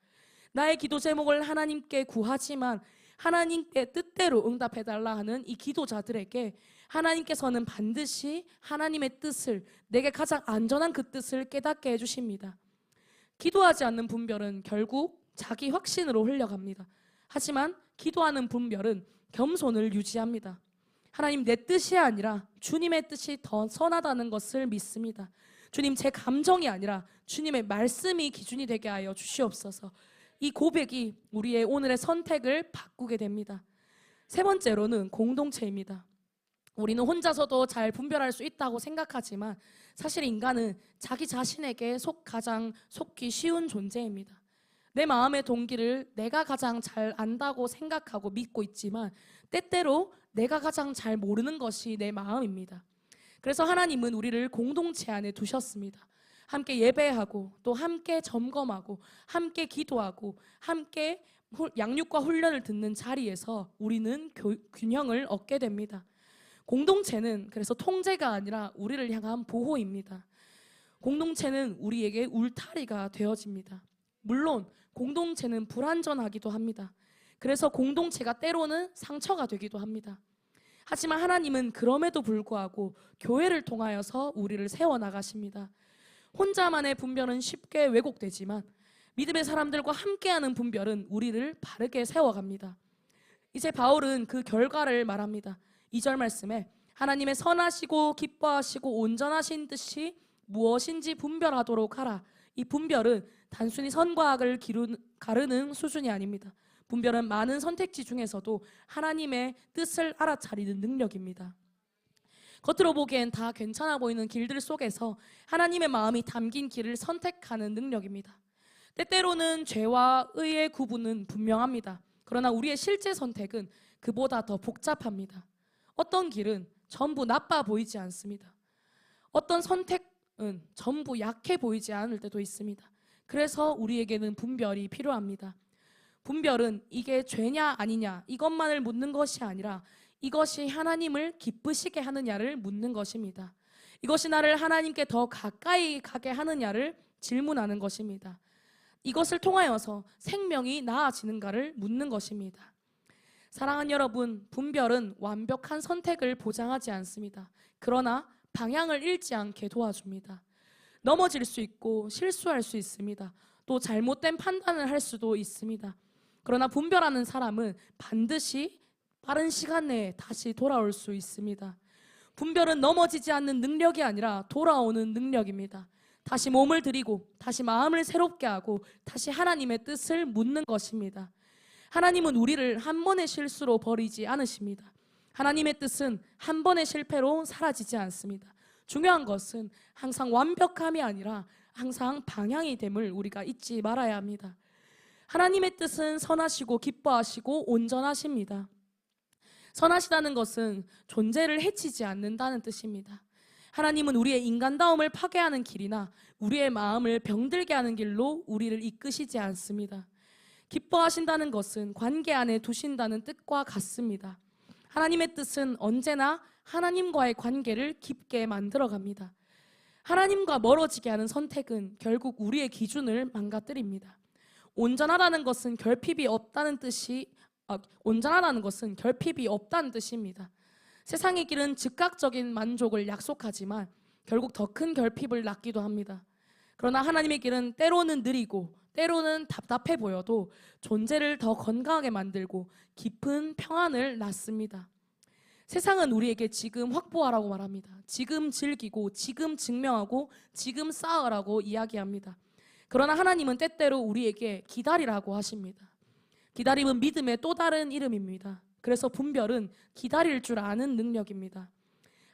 나의 기도 제목을 하나님께 구하지만 하나님의 뜻대로 응답해달라 하는 이 기도자들에게 하나님께서는 반드시 하나님의 뜻을, 내게 가장 안전한 그 뜻을 깨닫게 해주십니다. 기도하지 않는 분별은 결국 자기 확신으로 흘러갑니다. 하지만 기도하는 분별은 겸손을 유지합니다. 하나님, 내 뜻이 아니라 주님의 뜻이 더 선하다는 것을 믿습니다. 주님, 제 감정이 아니라 주님의 말씀이 기준이 되게 하여 주시옵소서. 이 고백이 우리의 오늘의 선택을 바꾸게 됩니다. 세 번째로는 공동체입니다. 우리는 혼자서도 잘 분별할 수 있다고 생각하지만 사실 인간은 자기 자신에게 가장 속기 쉬운 존재입니다. 내 마음의 동기를 내가 가장 잘 안다고 생각하고 믿고 있지만 때때로 내가 가장 잘 모르는 것이 내 마음입니다. 그래서 하나님은 우리를 공동체 안에 두셨습니다. 함께 예배하고 또 함께 점검하고 함께 기도하고 함께 양육과 훈련을 듣는 자리에서 우리는 균형을 얻게 됩니다. 공동체는 그래서 통제가 아니라 우리를 향한 보호입니다. 공동체는 우리에게 울타리가 되어집니다. 물론 공동체는 불완전하기도 합니다. 그래서 공동체가 때로는 상처가 되기도 합니다. 하지만 하나님은 그럼에도 불구하고 교회를 통하여서 우리를 세워나가십니다. 혼자만의 분별은 쉽게 왜곡되지만 믿음의 사람들과 함께하는 분별은 우리를 바르게 세워갑니다. 이제 바울은 그 결과를 말합니다. 2절 말씀에 하나님의 선하시고 기뻐하시고 온전하신 뜻이 무엇인지 분별하도록 하라. 이 분별은 단순히 선과 악을 가르는 수준이 아닙니다. 분별은 많은 선택지 중에서도 하나님의 뜻을 알아차리는 능력입니다. 겉으로 보기엔 다 괜찮아 보이는 길들 속에서 하나님의 마음이 담긴 길을 선택하는 능력입니다. 때때로는 죄와 의의 구분은 분명합니다. 그러나 우리의 실제 선택은 그보다 더 복잡합니다. 어떤 길은 전부 나빠 보이지 않습니다. 어떤 선택은 전부 약해 보이지 않을 때도 있습니다. 그래서 우리에게는 분별이 필요합니다. 분별은 이게 죄냐 아니냐 이것만을 묻는 것이 아니라 이것이 하나님을 기쁘시게 하느냐를 묻는 것입니다. 이것이 나를 하나님께 더 가까이 가게 하느냐를 질문하는 것입니다. 이것을 통하여서 생명이 나아지는가를 묻는 것입니다. 사랑하는 여러분, 분별은 완벽한 선택을 보장하지 않습니다. 그러나 방향을 잃지 않게 도와줍니다. 넘어질 수 있고 실수할 수 있습니다. 또 잘못된 판단을 할 수도 있습니다. 그러나 분별하는 사람은 반드시 빠른 시간 내에 다시 돌아올 수 있습니다. 분별은 넘어지지 않는 능력이 아니라 돌아오는 능력입니다. 다시 몸을 들이고 다시 마음을 새롭게 하고 다시 하나님의 뜻을 묻는 것입니다. 하나님은 우리를 한 번의 실수로 버리지 않으십니다. 하나님의 뜻은 한 번의 실패로 사라지지 않습니다. 중요한 것은 항상 완벽함이 아니라 항상 방향이 됨을 우리가 잊지 말아야 합니다. 하나님의 뜻은 선하시고 기뻐하시고 온전하십니다. 선하시다는 것은 존재를 해치지 않는다는 뜻입니다. 하나님은 우리의 인간다움을 파괴하는 길이나 우리의 마음을 병들게 하는 길로 우리를 이끄시지 않습니다. 기뻐하신다는 것은 관계 안에 두신다는 뜻과 같습니다. 하나님의 뜻은 언제나 하나님과의 관계를 깊게 만들어갑니다. 하나님과 멀어지게 하는 선택은 결국 우리의 기준을 망가뜨립니다. 온전하다는 것은 결핍이 없다는 뜻입니다. 세상의 길은 즉각적인 만족을 약속하지만 결국 더 큰 결핍을 낳기도 합니다. 그러나 하나님의 길은 때로는 느리고 때로는 답답해 보여도 존재를 더 건강하게 만들고 깊은 평안을 낳습니다. 세상은 우리에게 지금 확보하라고 말합니다. 지금 즐기고 지금 증명하고 지금 쌓으라고 이야기합니다. 그러나 하나님은 때때로 우리에게 기다리라고 하십니다. 기다림은 믿음의 또 다른 이름입니다. 그래서 분별은 기다릴 줄 아는 능력입니다.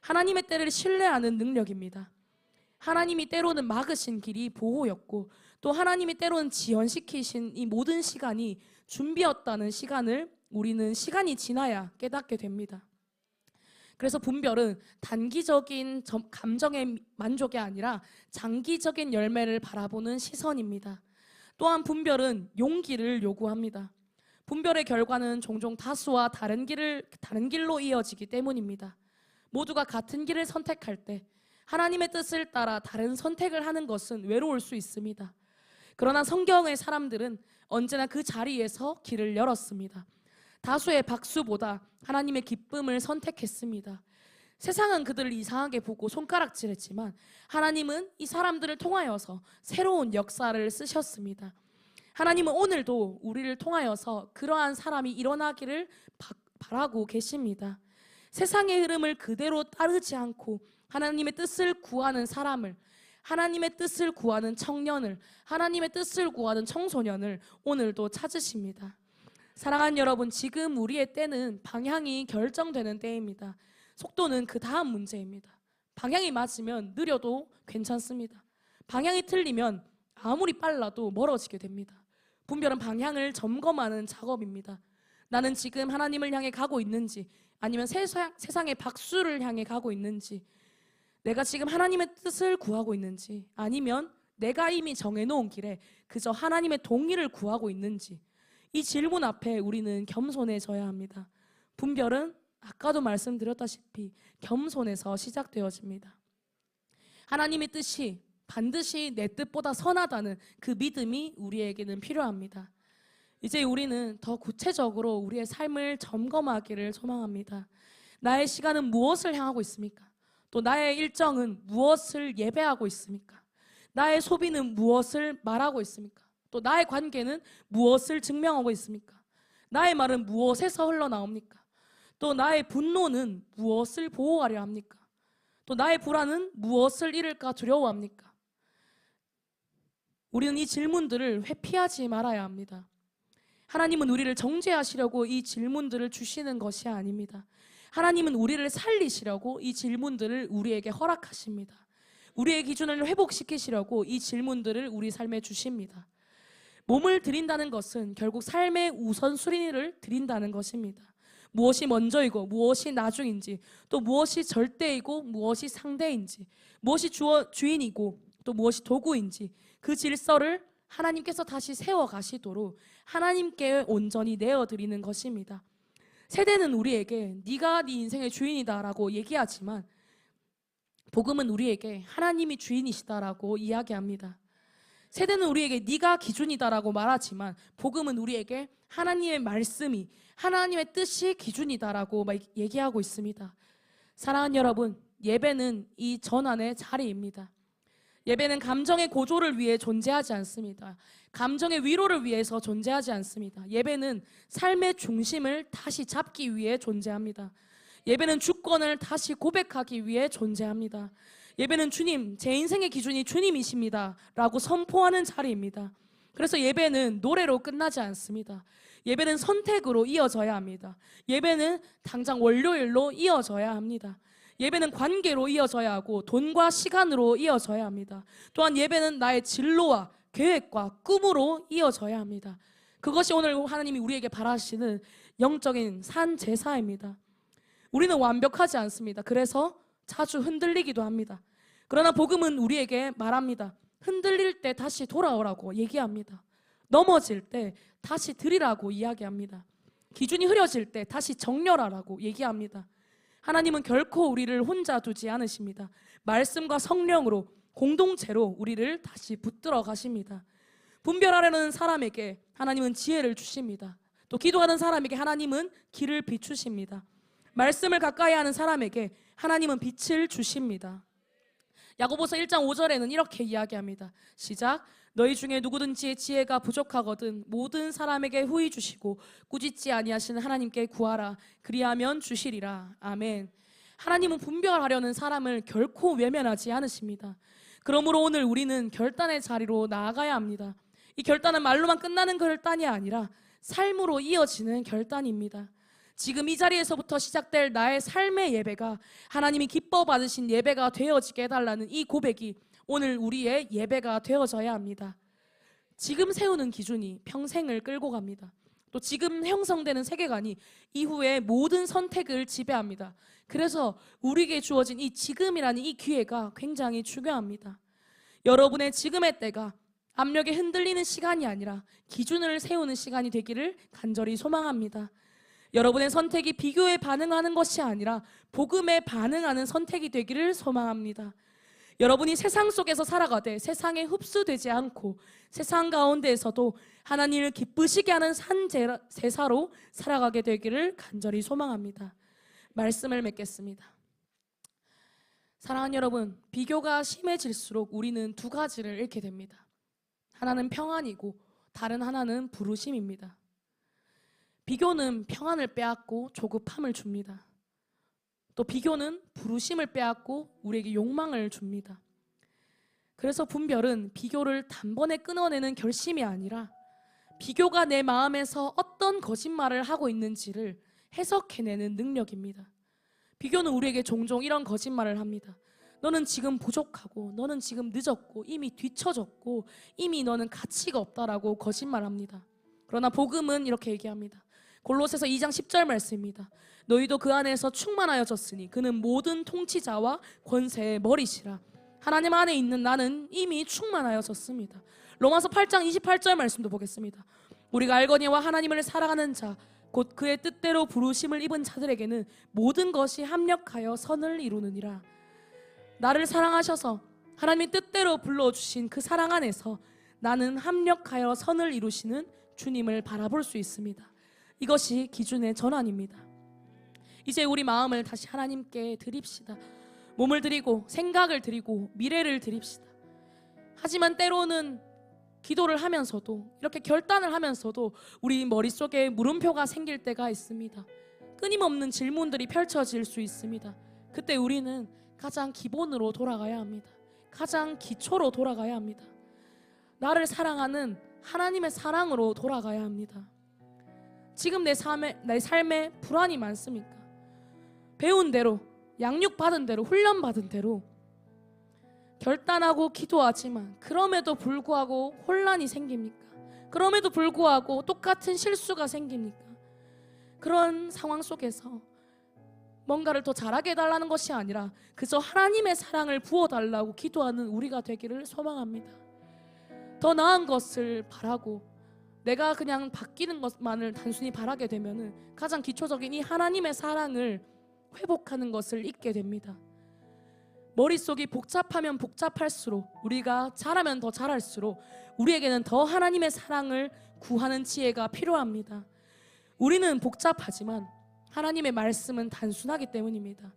하나님의 때를 신뢰하는 능력입니다. 하나님이 때로는 막으신 길이 보호였고 또 하나님이 때로는 지연시키신 이 모든 시간이 준비였다는 시간을 우리는 시간이 지나야 깨닫게 됩니다. 그래서 분별은 단기적인 감정의 만족이 아니라 장기적인 열매를 바라보는 시선입니다. 또한 분별은 용기를 요구합니다. 분별의 결과는 종종 다수와 다른 길로 이어지기 때문입니다. 모두가 같은 길을 선택할 때 하나님의 뜻을 따라 다른 선택을 하는 것은 외로울 수 있습니다. 그러나 성경의 사람들은 언제나 그 자리에서 길을 열었습니다. 다수의 박수보다 하나님의 기쁨을 선택했습니다. 세상은 그들을 이상하게 보고 손가락질했지만 하나님은 이 사람들을 통하여서 새로운 역사를 쓰셨습니다. 하나님은 오늘도 우리를 통하여서 그러한 사람이 일어나기를 바라고 계십니다. 세상의 흐름을 그대로 따르지 않고 하나님의 뜻을 구하는 사람을, 하나님의 뜻을 구하는 청년을, 하나님의 뜻을 구하는 청소년을 오늘도 찾으십니다. 사랑하는 여러분, 지금 우리의 때는 방향이 결정되는 때입니다. 속도는 그 다음 문제입니다. 방향이 맞으면 느려도 괜찮습니다. 방향이 틀리면 아무리 빨라도 멀어지게 됩니다. 분별은 방향을 점검하는 작업입니다. 나는 지금 하나님을 향해 가고 있는지, 아니면 세상의 박수를 향해 가고 있는지, 내가 지금 하나님의 뜻을 구하고 있는지, 아니면 내가 이미 정해놓은 길에 그저 하나님의 동의를 구하고 있는지, 이 질문 앞에 우리는 겸손해져야 합니다. 분별은 아까도 말씀드렸다시피 겸손에서 시작되어집니다. 하나님의 뜻이 반드시 내 뜻보다 선하다는 그 믿음이 우리에게는 필요합니다. 이제 우리는 더 구체적으로 우리의 삶을 점검하기를 소망합니다. 나의 시간은 무엇을 향하고 있습니까? 또 나의 일정은 무엇을 예배하고 있습니까? 나의 소비는 무엇을 말하고 있습니까? 또 나의 관계는 무엇을 증명하고 있습니까? 나의 말은 무엇에서 흘러나옵니까? 또 나의 분노는 무엇을 보호하려 합니까? 또 나의 불안은 무엇을 잃을까 두려워합니까? 우리는 이 질문들을 회피하지 말아야 합니다. 하나님은 우리를 정죄하시려고 이 질문들을 주시는 것이 아닙니다. 하나님은 우리를 살리시려고 이 질문들을 우리에게 허락하십니다. 우리의 기준을 회복시키시려고 이 질문들을 우리 삶에 주십니다. 몸을 드린다는 것은 결국 삶의 우선순위를 드린다는 것입니다. 무엇이 먼저이고 무엇이 나중인지, 또 무엇이 절대이고 무엇이 상대인지, 무엇이 주인이고 또 무엇이 도구인지, 그 질서를 하나님께서 다시 세워가시도록 하나님께 온전히 내어드리는 것입니다. 세대는 우리에게 네가 네 인생의 주인이다라고 얘기하지만 복음은 우리에게 하나님이 주인이시다라고 이야기합니다. 세대는 우리에게 네가 기준이다라고 말하지만 복음은 우리에게 하나님의 말씀이, 하나님의 뜻이 기준이다라고 얘기하고 있습니다. 사랑하는 여러분, 예배는 이 전환의 자리입니다. 예배는 감정의 고조를 위해 존재하지 않습니다. 감정의 위로를 위해서 존재하지 않습니다. 예배는 삶의 중심을 다시 잡기 위해 존재합니다. 예배는 주권을 다시 고백하기 위해 존재합니다. 예배는 주님, 제 인생의 기준이 주님이십니다 라고 선포하는 자리입니다. 그래서 예배는 노래로 끝나지 않습니다. 예배는 선택으로 이어져야 합니다. 예배는 당장 월요일로 이어져야 합니다. 예배는 관계로 이어져야 하고 돈과 시간으로 이어져야 합니다. 또한 예배는 나의 진로와 계획과 꿈으로 이어져야 합니다. 그것이 오늘 하나님이 우리에게 바라시는 영적인 산 제사입니다. 우리는 완벽하지 않습니다. 그래서 자주 흔들리기도 합니다. 그러나 복음은 우리에게 말합니다. 흔들릴 때 다시 돌아오라고 얘기합니다. 넘어질 때 다시 드리라고 이야기합니다. 기준이 흐려질 때 다시 정렬하라고 얘기합니다. 하나님은 결코 우리를 혼자 두지 않으십니다. 말씀과 성령으로 공동체로 우리를 다시 붙들어 가십니다. 분별하려는 사람에게 하나님은 지혜를 주십니다. 또 기도하는 사람에게 하나님은 길을 비추십니다. 말씀을 가까이 하는 사람에게 하나님은 빛을 주십니다. 야고보서 1장 5절에는 이렇게 이야기합니다. 시작. 너희 중에 누구든지 지혜가 부족하거든 모든 사람에게 후히 주시고 꾸짖지 아니하시는 하나님께 구하라. 그리하면 주시리라. 아멘. 하나님은 분별하려는 사람을 결코 외면하지 않으십니다. 그러므로 오늘 우리는 결단의 자리로 나아가야 합니다. 이 결단은 말로만 끝나는 결단이 아니라 삶으로 이어지는 결단입니다. 지금 이 자리에서부터 시작될 나의 삶의 예배가 하나님이 기뻐 받으신 예배가 되어지게 해달라는 이 고백이 오늘 우리의 예배가 되어져야 합니다. 지금 세우는 기준이 평생을 끌고 갑니다. 또 지금 형성되는 세계관이 이후의 모든 선택을 지배합니다. 그래서 우리에게 주어진 이 지금이라는 이 기회가 굉장히 중요합니다. 여러분의 지금의 때가 압력에 흔들리는 시간이 아니라 기준을 세우는 시간이 되기를 간절히 소망합니다. 여러분의 선택이 비교에 반응하는 것이 아니라 복음에 반응하는 선택이 되기를 소망합니다. 여러분이 세상 속에서 살아가되 세상에 흡수되지 않고 세상 가운데에서도 하나님을 기쁘시게 하는 산 제사로 살아가게 되기를 간절히 소망합니다. 말씀을 맺겠습니다. 사랑하는 여러분, 비교가 심해질수록 우리는 두 가지를 잃게 됩니다. 하나는 평안이고 다른 하나는 부르심입니다. 비교는 평안을 빼앗고 조급함을 줍니다. 또 비교는 부르심을 빼앗고 우리에게 욕망을 줍니다. 그래서 분별은 비교를 단번에 끊어내는 결심이 아니라 비교가 내 마음에서 어떤 거짓말을 하고 있는지를 해석해내는 능력입니다. 비교는 우리에게 종종 이런 거짓말을 합니다. 너는 지금 부족하고, 너는 지금 늦었고, 이미 뒤처졌고, 이미 너는 가치가 없다라고 거짓말합니다. 그러나 복음은 이렇게 얘기합니다. 골로새서 2장 10절 말씀입니다. 너희도 그 안에서 충만하여졌으니 그는 모든 통치자와 권세의 머리시라. 하나님 안에 있는 나는 이미 충만하여졌습니다. 로마서 8장 28절 말씀도 보겠습니다. 우리가 알거니와 하나님을 사랑하는 자 곧 그의 뜻대로 부르심을 입은 자들에게는 모든 것이 합력하여 선을 이루느니라. 나를 사랑하셔서 하나님의 뜻대로 불러주신 그 사랑 안에서 나는 합력하여 선을 이루시는 주님을 바라볼 수 있습니다. 이것이 기준의 전환입니다. 이제 우리 마음을 다시 하나님께 드립시다. 몸을 드리고 생각을 드리고 미래를 드립시다. 하지만 때로는 기도를 하면서도, 이렇게 결단을 하면서도 우리 머릿속에 물음표가 생길 때가 있습니다. 끊임없는 질문들이 펼쳐질 수 있습니다. 그때 우리는 가장 기본으로 돌아가야 합니다. 가장 기초로 돌아가야 합니다. 나를 사랑하는 하나님의 사랑으로 돌아가야 합니다. 지금 내 삶에 불안이 많습니까? 배운 대로, 양육받은 대로, 훈련받은 대로 결단하고 기도하지만 그럼에도 불구하고 혼란이 생깁니까? 그럼에도 불구하고 똑같은 실수가 생깁니까? 그런 상황 속에서 뭔가를 더 잘하게 해달라는 것이 아니라 그저 하나님의 사랑을 부어달라고 기도하는 우리가 되기를 소망합니다. 더 나은 것을 바라고 내가 그냥 바뀌는 것만을 단순히 바라게 되면 가장 기초적인 이 하나님의 사랑을 회복하는 것을 잊게 됩니다. 머릿속이 복잡하면 복잡할수록, 우리가 잘하면 더 잘할수록 우리에게는 더 하나님의 사랑을 구하는 지혜가 필요합니다. 우리는 복잡하지만 하나님의 말씀은 단순하기 때문입니다.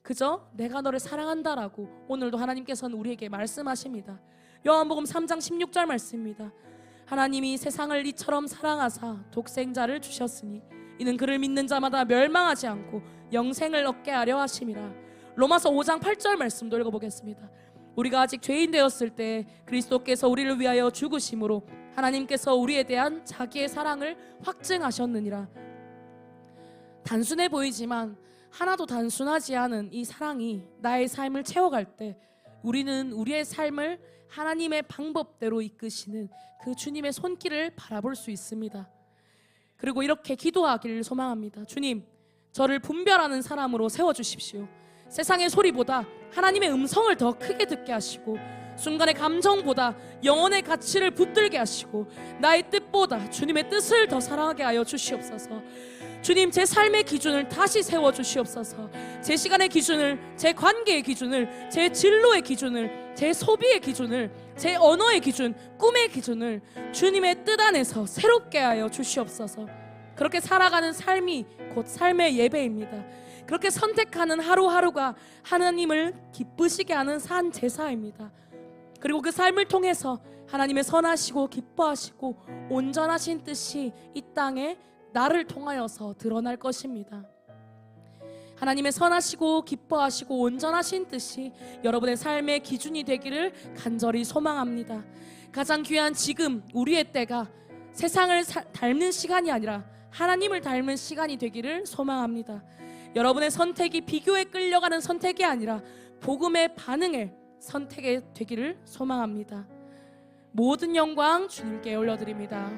그저 내가 너를 사랑한다라고 오늘도 하나님께서는 우리에게 말씀하십니다. 요한복음 3장 16절 말씀입니다. 하나님이 세상을 이처럼 사랑하사 독생자를 주셨으니 이는 그를 믿는 자마다 멸망하지 않고 영생을 얻게 하려 하심이라. 로마서 5장 8절 말씀도 읽어보겠습니다. 우리가 아직 죄인 되었을 때 그리스도께서 우리를 위하여 죽으심으로 하나님께서 우리에 대한 자기의 사랑을 확증하셨느니라. 단순해 보이지만 하나도 단순하지 않은 이 사랑이 나의 삶을 채워갈 때 우리는 우리의 삶을 하나님의 방법대로 이끄시는 그 주님의 손길을 바라볼 수 있습니다. 그리고 이렇게 기도하기를 소망합니다. 주님, 저를 분별하는 사람으로 세워주십시오. 세상의 소리보다 하나님의 음성을 더 크게 듣게 하시고 순간의 감정보다 영혼의 가치를 붙들게 하시고 나의 뜻보다 주님의 뜻을 더 사랑하게 하여 주시옵소서. 주님, 제 삶의 기준을 다시 세워주시옵소서. 제 시간의 기준을, 제 관계의 기준을, 제 진로의 기준을, 제 소비의 기준을, 제 언어의 기준, 꿈의 기준을 주님의 뜻 안에서 새롭게 하여 주시옵소서. 그렇게 살아가는 삶이 곧 삶의 예배입니다. 그렇게 선택하는 하루하루가 하나님을 기쁘시게 하는 산 제사입니다. 그리고 그 삶을 통해서 하나님의 선하시고 기뻐하시고 온전하신 뜻이 이 땅에 나를 통하여서 드러날 것입니다. 하나님의 선하시고 기뻐하시고 온전하신 뜻이 여러분의 삶의 기준이 되기를 간절히 소망합니다. 가장 귀한 지금 우리의 때가 세상을 닮는 시간이 아니라 하나님을 닮은 시간이 되기를 소망합니다. 여러분의 선택이 비교에 끌려가는 선택이 아니라 복음에 반응할 선택이 되기를 소망합니다. 모든 영광 주님께 올려드립니다.